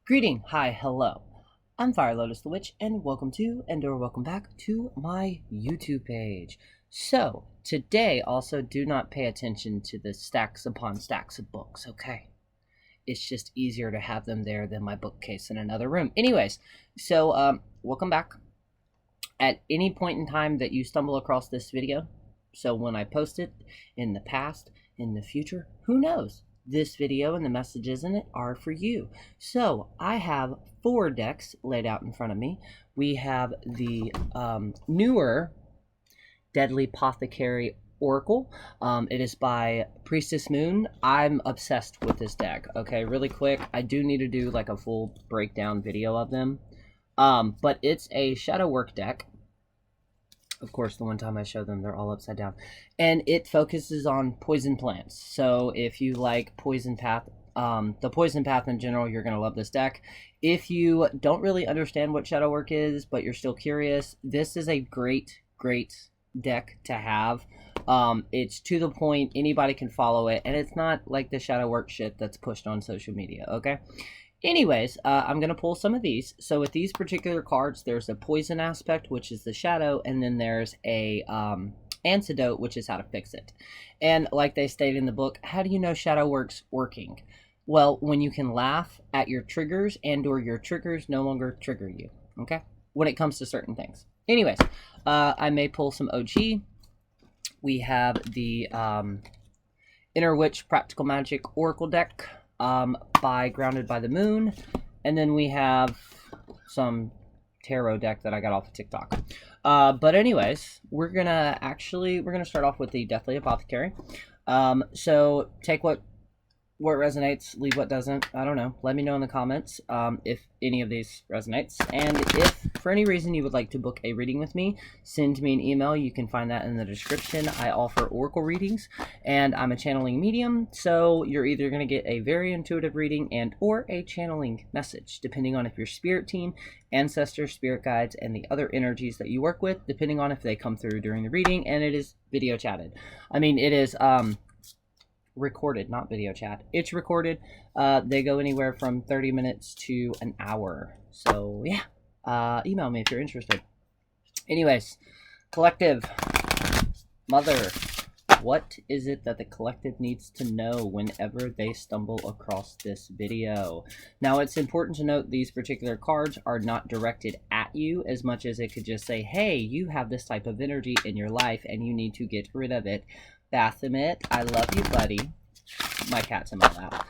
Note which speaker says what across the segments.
Speaker 1: Greeting, hi, hello. I'm Fire Lotus the Witch, and welcome to or welcome back to my YouTube page. So, today also do not pay attention to the stacks upon stacks of books, okay? It's just easier to have them there than my bookcase in another room. Anyways, so welcome back. At any point in time that you stumble across this video, so when I post it in the past, in the future, who knows? This video and the messages in it are for you. So I have 4 decks laid out in front of me. We have the newer Deadly Apothecary Oracle. It is by Priestess Moon. I'm obsessed with this deck. Okay, really quick, I do need to do like a full breakdown video of them. But it's a shadow work deck. Of course, the one time I show them, they're all upside down. And it focuses on poison plants. So if you like Poison Path, the Poison Path in general, you're going to love this deck. If you don't really understand what shadow work is, but you're still curious, this is a great deck to have. It's to the point, anybody can follow it, and it's not like the shadow work shit that's pushed on social media, okay? Anyways, I'm going to pull some of these. So with these particular cards, there's a poison aspect, which is the shadow, and then there's a antidote, which is how to fix it. And like they state in the book, how do you know shadow work's working? Well, when you can laugh at your triggers or your triggers no longer trigger you, okay? When it comes to certain things. Anyways, I may pull some OG. We have the Inner Witch Practical Magic Oracle deck. By Grounded by the Moon, and then we have some tarot deck that I got off of TikTok. But anyways, we're gonna start off with the Deathly Apothecary. So take what resonates, leave what doesn't. I don't know. Let me know in the comments if any of these resonates. And if for any reason you would like to book a reading with me, send me an email. You can find that in the description. I offer oracle readings, and I'm a channeling medium. So you're either going to get a very intuitive reading or a channeling message, depending on if your spirit team, ancestors, spirit guides, and the other energies that you work with, depending on if they come through during the reading. And it is video chatted. I mean, it is recorded, not video chat. It's recorded. They go anywhere from 30 minutes to an hour. So yeah, email me if you're interested. Anyways, collective, mother, what is it that the collective needs to know whenever they stumble across this video? Now, it's important to note these particular cards are not directed at you as much as it could just say, hey, you have this type of energy in your life and you need to get rid of it. Baphomet, I love you, buddy. My cat's in my lap.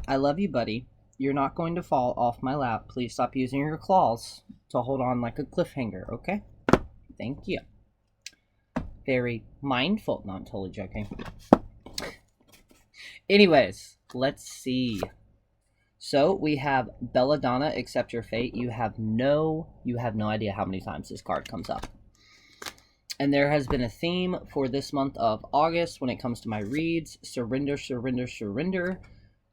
Speaker 1: I love you, buddy. You're not going to fall off my lap. Please stop using your claws to hold on like a cliffhanger, okay? Thank you. Very mindful. No, I'm totally joking. Anyways, let's see. So we have Belladonna, Accept Your Fate. You have no idea how many times this card comes up. And there has been a theme for this month of August when it comes to my reads. Surrender, surrender, surrender.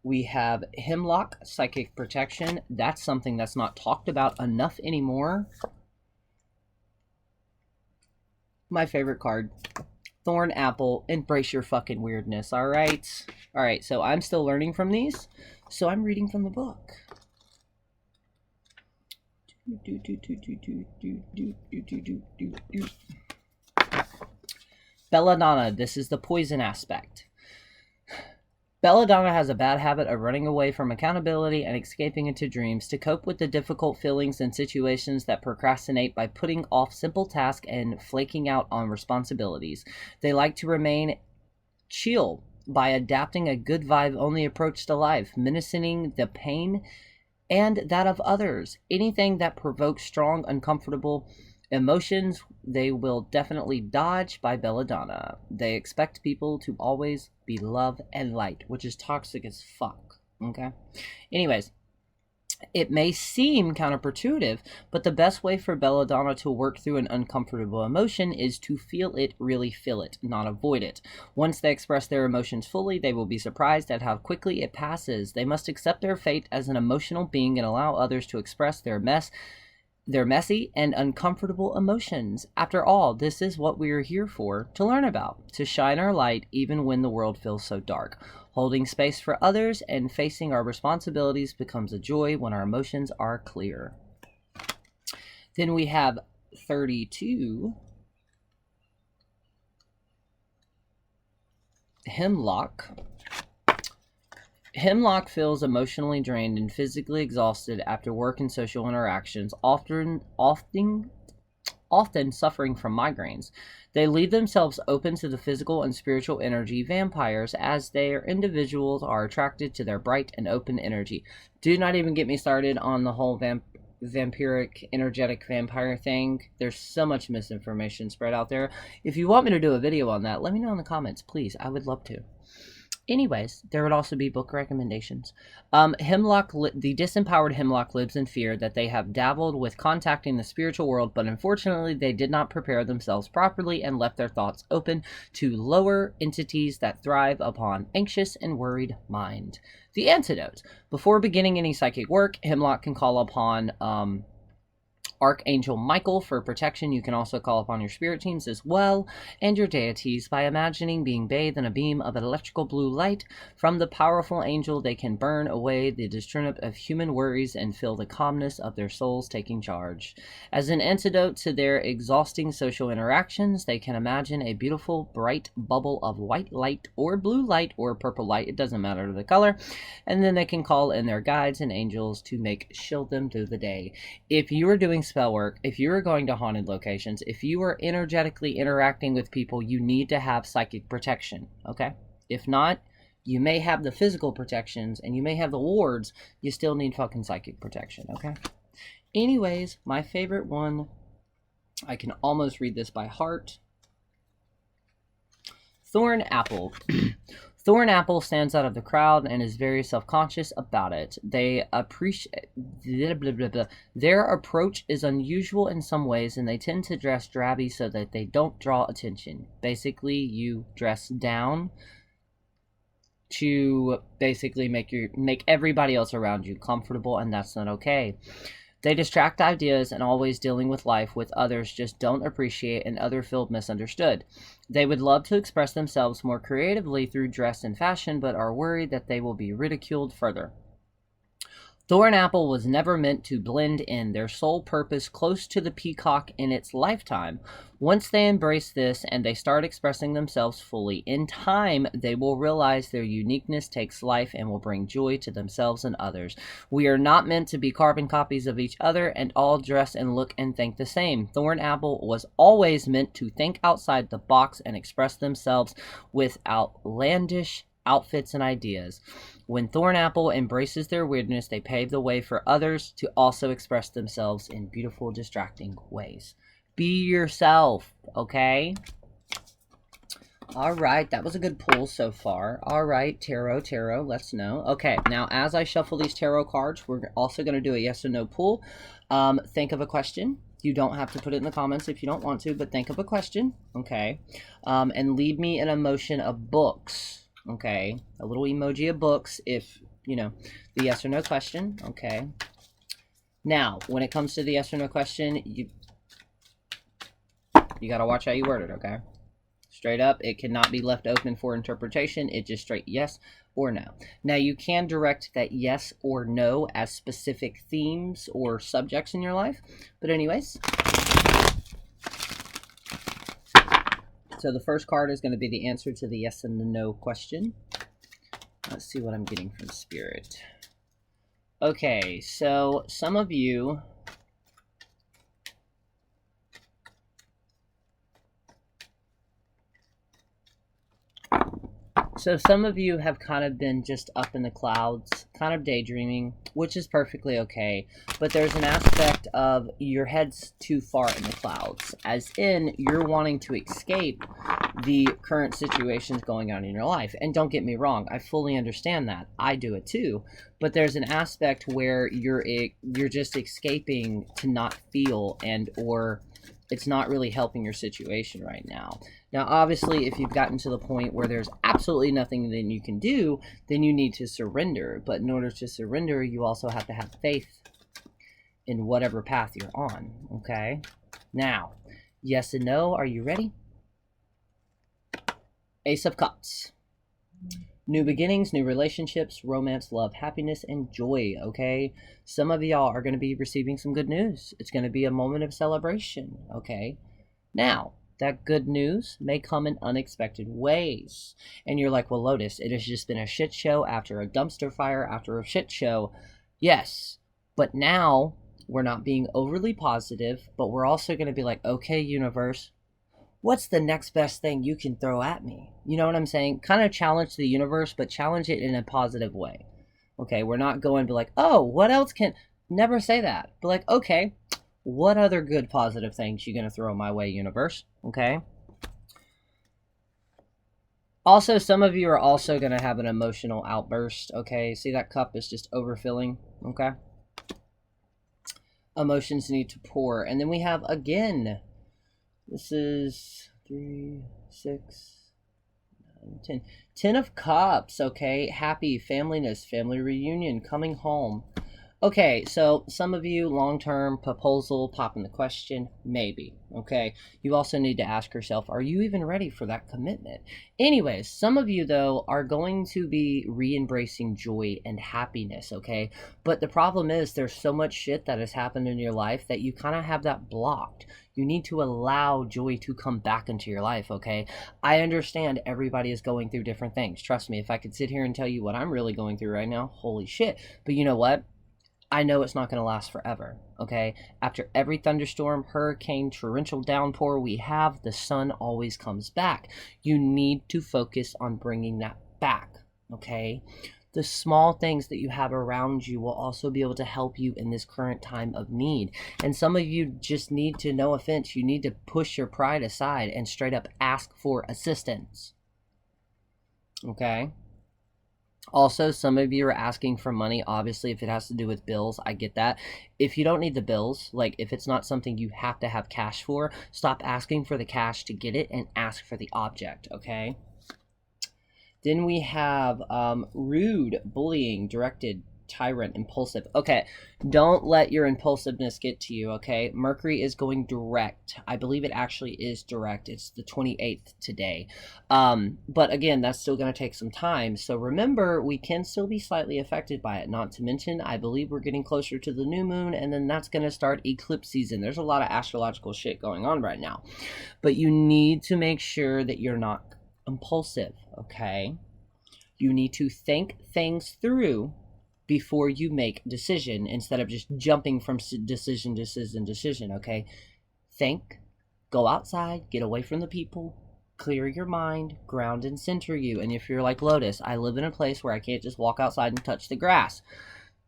Speaker 1: We have Hemlock, Psychic Protection. That's something that's not talked about enough anymore. My favorite card. Thorn Apple, Embrace Your fucking weirdness, alright? Alright, so I'm still learning from these. So I'm reading from the book. Belladonna, this is the poison aspect. Belladonna has a bad habit of running away from accountability and escaping into dreams to cope with the difficult feelings and situations that procrastinate by putting off simple tasks and flaking out on responsibilities. They like to remain chill by adapting a good vibe-only approach to life, menacing the pain and that of others. Anything that provokes strong, uncomfortable emotions, they will definitely dodge by Belladonna. They expect people to always be love and light, which is toxic as fuck, okay? Anyways, it may seem counterintuitive, but the best way for Belladonna to work through an uncomfortable emotion is to feel it, really feel it, not avoid it. Once they express their emotions fully, they will be surprised at how quickly it passes. They must accept their fate as an emotional being and allow others to express their messy and uncomfortable emotions. After all, this is what we are here for, to learn about, to shine our light even when the world feels so dark. Holding space for others and facing our responsibilities becomes a joy when our emotions are clear. Then we have 32. Hemlock. Hemlock feels emotionally drained and physically exhausted after work and social interactions, often suffering from migraines. They leave themselves open to the physical and spiritual energy vampires, as their individuals are attracted to their bright and open energy. Do not even get me started on the whole vampiric energetic vampire thing. There's so much misinformation spread out there. If you want me to do a video on that, let me know in the comments, please. I would love to. Anyways, there would also be book recommendations. The disempowered Hemlock lives in fear that they have dabbled with contacting the spiritual world, but unfortunately they did not prepare themselves properly and left their thoughts open to lower entities that thrive upon anxious and worried mind. The antidote. Before beginning any psychic work, Hemlock can call upon Archangel Michael for protection. You can also call upon your spirit teams as well, and your deities by imagining being bathed in a beam of electrical blue light from the powerful angel. They can burn away the disturb of human worries and feel the calmness of their souls taking charge. As an antidote to their exhausting social interactions, they can imagine a beautiful bright bubble of white light or blue light or purple light, it doesn't matter the color, and then they can call in their guides and angels to shield them through the day. If you are doing spell work, if you are going to haunted locations, if you are energetically interacting with people, you need to have psychic protection, okay? If not, you may have the physical protections and you may have the wards, you still need fucking psychic protection, okay? Anyways, my favorite one, I can almost read this by heart. Thorn Apple. Thorn Apple stands out of the crowd and is very self-conscious about it. They appreciate their approach is unusual in some ways, and they tend to dress drabby so that they don't draw attention. Basically, you dress down to basically make everybody else around you comfortable, and that's not okay. They distract ideas and always dealing with life with others just don't appreciate and other feel misunderstood. They would love to express themselves more creatively through dress and fashion, but are worried that they will be ridiculed further. Thorn Apple was never meant to blend in, their sole purpose close to the peacock in its lifetime. Once they embrace this and they start expressing themselves fully, in time they will realize their uniqueness takes life and will bring joy to themselves and others. We are not meant to be carbon copies of each other and all dress and look and think the same. Thorn Apple was always meant to think outside the box and express themselves with outlandish outfits and ideas. When Thorn Apple embraces their weirdness, they pave the way for others to also express themselves in beautiful, distracting ways. Be yourself, okay? All right, that was a good pull so far. All right, tarot, let's know. Okay, now as I shuffle these tarot cards, we're also going to do a yes or no pull. Think of a question. You don't have to put it in the comments if you don't want to, but think of a question, okay? And leave me an emotion of books. Okay, a little emoji of books if, you know, the yes or no question, okay. Now, when it comes to the yes or no question, you got to watch how you word it, okay. Straight up, it cannot be left open for interpretation. It's just straight yes or no. Now, you can direct that yes or no as specific themes or subjects in your life. But anyways, so the first card is going to be the answer to the yes and the no question. Let's see what I'm getting from Spirit. Okay, so some of you have kind of been just up in the clouds, kind of daydreaming, which is perfectly okay. But there's an aspect of your head's too far in the clouds, as in you're wanting to escape the current situations going on in your life. And don't get me wrong, I fully understand that. I do it too. But there's an aspect where you're just escaping to not feel, and or it's not really helping your situation right now. Now, obviously, if you've gotten to the point where there's absolutely nothing that you can do, then you need to surrender. But in order to surrender, you also have to have faith in whatever path you're on, okay? Now, yes and no, are you ready? Ace of Cups. New beginnings, new relationships, romance, love, happiness, and joy, okay? Some of y'all are going to be receiving some good news. It's going to be a moment of celebration, okay? Now, that good news may come in unexpected ways. And you're like, well, Lotus, it has just been a shit show after a dumpster fire after a shit show. Yes, but now we're not being overly positive, but we're also going to be like, okay, universe, what's the next best thing you can throw at me? You know what I'm saying? Kind of challenge the universe, but challenge it in a positive way. Okay, we're not going to be like, oh, what else can... Never say that. But like, okay, what other good positive things you going to throw my way, universe? Okay? Also, some of you are also going to have an emotional outburst, okay? See, that cup is just overfilling, okay? Emotions need to pour. And then we have, again, this is 3, 6, 9, 10. 10 of Cups, okay? Happy, familyness, family reunion, coming home. Okay, so some of you, long-term proposal, popping the question, maybe, okay? You also need to ask yourself, are you even ready for that commitment? Anyways, some of you, though, are going to be re-embracing joy and happiness, okay? But the problem is there's so much shit that has happened in your life that you kind of have that blocked. You need to allow joy to come back into your life, okay? I understand everybody is going through different things. Trust me, if I could sit here and tell you what I'm really going through right now, holy shit. But you know what? I know it's not going to last forever, okay? After every thunderstorm, hurricane, torrential downpour we have, the sun always comes back. You need to focus on bringing that back, okay? The small things that you have around you will also be able to help you in this current time of need. And some of you just need to, no offense, you need to push your pride aside and straight up ask for assistance, okay? Also, some of you are asking for money. Obviously, if it has to do with bills, I get that. If you don't need the bills, like if it's not something you have to have cash for, stop asking for the cash to get it and ask for the object, okay? Then we have rude, bullying, directed, tyrant, impulsive. Okay, don't let your impulsiveness get to you, okay? Mercury is going direct. I believe it actually is direct. It's the 28th today. But again, that's still going to take some time. So remember, we can still be slightly affected by it. Not to mention, I believe we're getting closer to the new moon, and then that's going to start eclipse season. There's a lot of astrological shit going on right now. But you need to make sure that you're not impulsive, okay? You need to think things through before you make a decision instead of just jumping from decision, okay? Think, go outside, get away from the people, clear your mind, ground and center you. And if you're like Lotus, I live in a place where I can't just walk outside and touch the grass.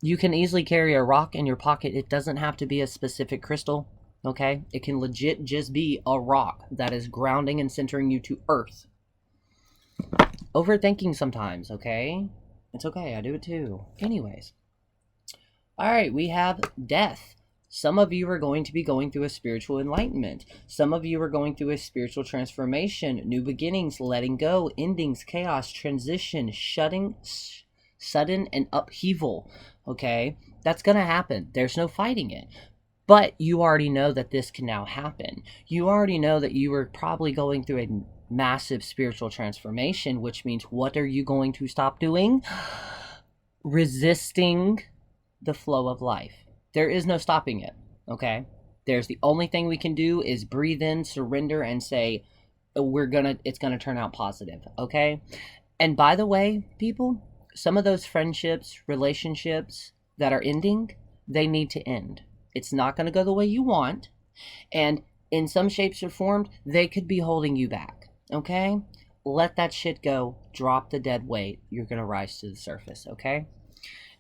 Speaker 1: You can easily carry a rock in your pocket. It doesn't have to be a specific crystal, okay? It can legit just be a rock that is grounding and centering you to earth. Overthinking sometimes, okay? It's okay, I do it too. Anyways. Alright, we have death. Some of you are going to be going through a spiritual enlightenment. Some of you are going through a spiritual transformation, new beginnings, letting go, endings, chaos, transition, sudden and upheaval. Okay? That's going to happen. There's no fighting it. But you already know that this can now happen. You already know that you were probably going through a massive spiritual transformation, which means what are you going to stop doing? Resisting the flow of life. There is no stopping it, okay? There's the only thing we can do is breathe in, surrender, and say, it's gonna turn out positive, okay? And by the way, people, some of those friendships, relationships that are ending, they need to end. It's not gonna go the way you want, and in some shapes or forms, they could be holding you back. Okay? Let that shit go. Drop the dead weight. You're going to rise to the surface, okay?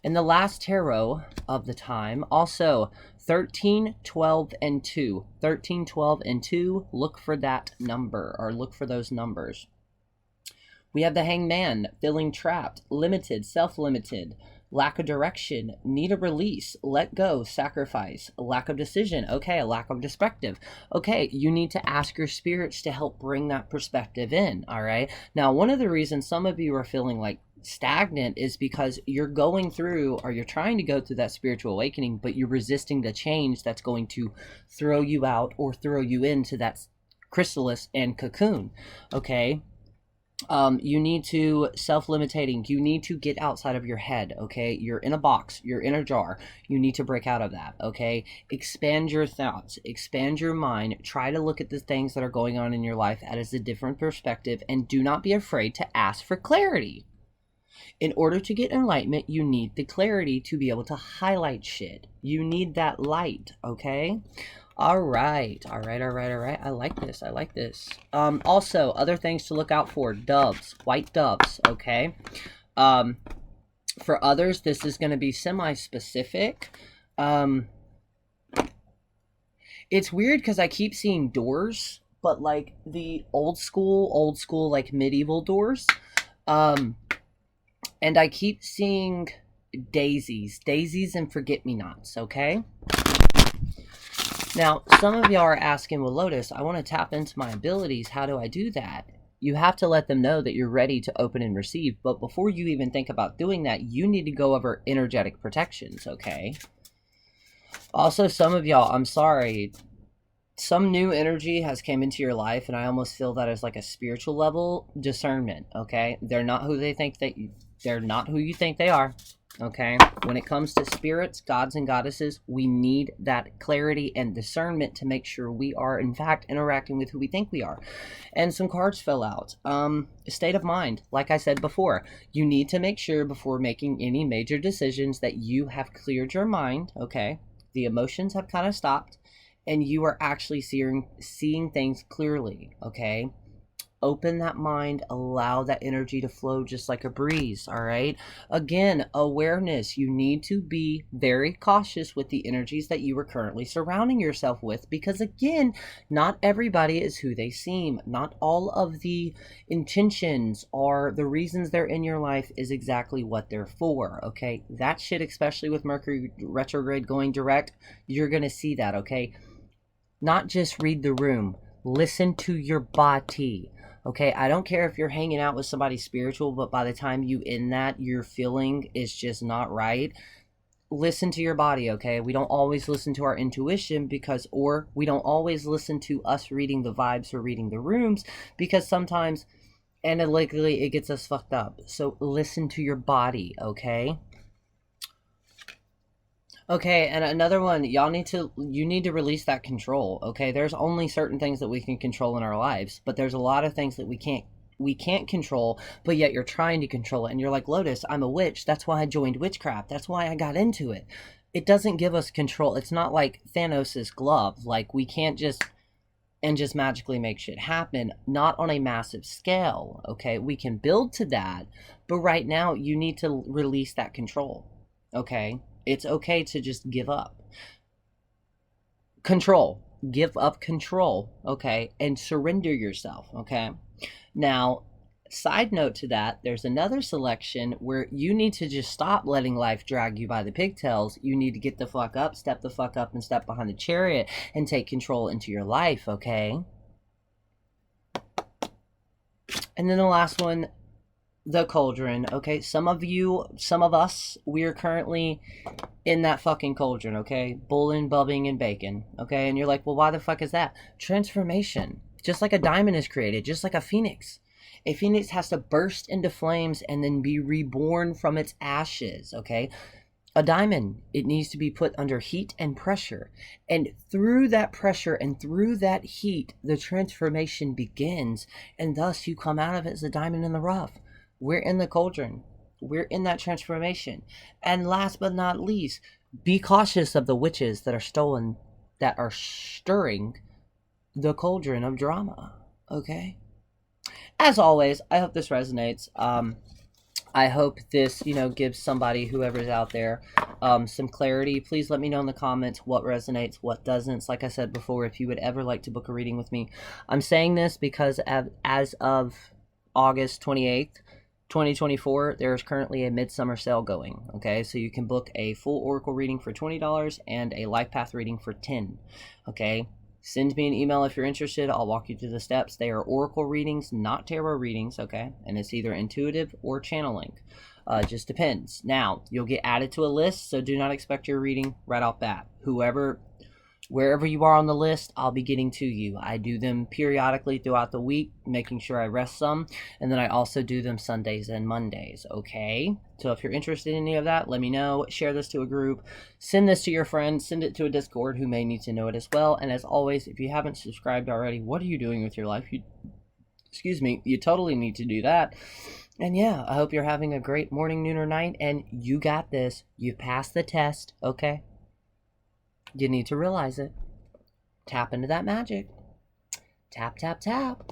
Speaker 1: And the last tarot of the time, also 13, 12, and 2. 13, 12, and 2, look for that number, or look for those numbers. We have the Hangman, feeling trapped, limited, self-limited, lack of direction, need a release, let go, sacrifice, lack of decision, okay, a lack of perspective. Okay, you need to ask your spirits to help bring that perspective in, all right? Now, one of the reasons some of you are feeling like stagnant is because you're going through, or you're trying to go through that spiritual awakening, but you're resisting the change that's going to throw you out or throw you into that chrysalis and cocoon, okay? You need to self-limiting. You need to get outside of your head, okay? You're in a box. You're in a jar. You need to break out of that, okay? Expand your thoughts. Expand your mind. Try to look at the things that are going on in your life as a different perspective, and do not be afraid to ask for clarity. In order to get enlightenment, you need the clarity to be able to highlight shit. You need that light, okay? All right. I like this. Also, other things to look out for. Doves. White doves, okay? For others, this is going to be semi-specific. It's weird because I keep seeing doors, but like the old school, like medieval doors. And I keep seeing daisies and forget-me-nots, okay? Now, some of y'all are asking, well, Lotus, I want to tap into my abilities. How do I do that? You have to let them know that you're ready to open and receive. But before you even think about doing that, you need to go over energetic protections, okay? Also, some of y'all, I'm sorry, some new energy has came into your life, and I almost feel that as like a spiritual level discernment, okay? They're not who they think they're not who you think they are. Okay, when it comes to spirits, gods, and goddesses, we need that clarity and discernment to make sure we are, in fact, interacting with who we think we are. And some cards fell out. State of mind. Like I said before, you need to make sure before making any major decisions that you have cleared your mind, okay? The emotions have kind of stopped, and you are actually seeing things clearly, okay? Open that mind, allow that energy to flow just like a breeze, all right? Again, awareness. You need to be very cautious with the energies that you are currently surrounding yourself with, because again, not everybody is who they seem. Not all of the intentions or the reasons they're in your life is exactly what they're for, okay? That shit, especially with Mercury retrograde going direct, you're going to see that, okay? Not just read the room. Listen to your body. Okay, I don't care if you're hanging out with somebody spiritual, but by the time you in that, your feeling is just not right. Listen to your body, okay? We don't always listen to our intuition or we don't always listen to us reading the vibes or reading the rooms, because sometimes analytically it gets us fucked up. So listen to your body, okay? Okay, and another one, you need to release that control, okay? There's only certain things that we can control in our lives, but there's a lot of things that we can't control, but yet you're trying to control it. And you're like, Lotus, I'm a witch. That's why I joined witchcraft. That's why I got into it. It doesn't give us control. It's not like Thanos' glove. Like, we can't just magically make shit happen. Not on a massive scale, okay? We can build to that, but right now you need to release that control, okay? It's okay to just give up control. Give up control, okay? And surrender yourself, okay? Now, side note to that, there's another selection where you need to just stop letting life drag you by the pigtails. You need to get the fuck up, step the fuck up, and step behind the chariot and take control into your life, okay? And then the last one, the cauldron, okay? Some of us, we're currently in that fucking cauldron, okay? Boiling, bubbling, and bacon, okay? And you're like, well, why the fuck is that? Transformation. Just like a diamond is created, just like a phoenix. A phoenix has to burst into flames and then be reborn from its ashes, okay? A diamond, it needs to be put under heat and pressure. And through that pressure and through that heat, the transformation begins. And thus you come out of it as a diamond in the rough. We're in the cauldron. We're in that transformation. And last but not least, be cautious of the witches that are stirring the cauldron of drama. Okay? As always, I hope this resonates. I hope this, gives somebody, whoever's out there, some clarity. Please let me know in the comments what resonates, what doesn't. Like I said before, if you would ever like to book a reading with me, I'm saying this because as of August 28th, 2024, there's currently a midsummer sale going, okay? So you can book a full oracle reading for $20 and a life path reading for $10, okay? Send me an email if you're interested. I'll walk you through the steps. They are oracle readings, not tarot readings, okay? And it's either intuitive or channeling. It just depends. Now, you'll get added to a list, so do not expect your reading right off bat. Whoever Wherever you are on the list, I'll be getting to you. I do them periodically throughout the week, making sure I rest some, and then I also do them Sundays and Mondays, okay? So if you're interested in any of that, let me know. Share this to a group. Send this to your friends. Send it to a Discord who may need to know it as well. And as always, if you haven't subscribed already, what are you doing with your life? You totally need to do that. And yeah, I hope you're having a great morning, noon, or night, and you got this. You passed the test, okay? You need to realize it. Tap into that magic. Tap, tap, tap.